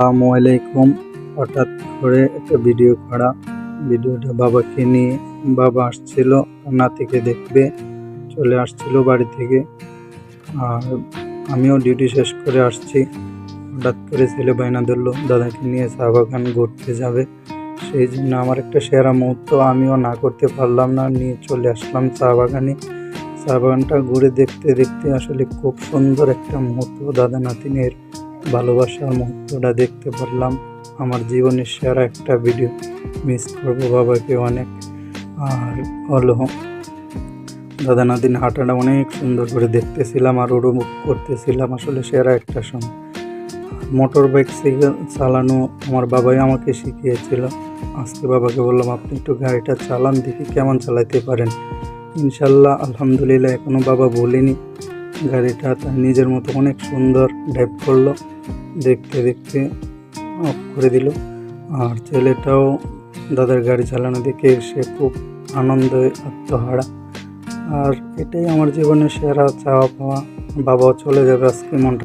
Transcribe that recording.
আসসালামু আলাইকুম। হঠাৎ করে একটা ভিডিও করা, ভিডিওটা বাবাকে নিয়ে। বাবা আসছিল নাতিকে দেখবে, চলে আসছিল বাড়ি থেকে। আর আমিও ডিউটি শেষ করে আসছি। হঠাৎ করে ছেলে বায়না ধরলো দাদাকে নিয়ে চা বাগান ঘুরতে যাবে। সেই জন্য আমার একটা সেরা মুহূর্ত, আমিও না করতে পারলাম না, নিয়ে চলে আসলাম চা বাগানে। চা বাগানটা ঘুরে দেখতে দেখতে আসলে খুব সুন্দর একটা মুহূর্ত, দাদা নাতিনের ভালোবাসার মুহূর্তটা দেখতে পারলাম। আমার জীবনের সেরা একটা ভিডিও, মিস করবো বাবাকে অনেক। আর হলো দাদা নাতিন হাঁটাটা অনেক সুন্দর করে দেখতেছিলাম আর উপভোগ করতেছিলাম, আসলে সেরা একটা সময়। মোটর বাইক সাইকেল চালানো আমার বাবাই আমাকে শিখিয়েছিল। আজকে বাবাকে বললাম আপনি একটু গাড়িটা চালান, দেখি কেমন চালাতে পারেন। ইনশাল্লাহ আলহামদুলিল্লাহ এখনও বাবা বলিনি। গাড়িটা তার নিজের মতো অনেক সুন্দর ড্রাইভ করলো, দেখতে দেখতে অফ করে দিল। আর ছেলেটাও দাদার গাড়ি চালানো দেখে সে খুব আনন্দে আত্মহারা। আর এটাই আমার জীবনের সেরা চাওয়া পাওয়া। বাবাও চলে যাবে আজকে, মনটা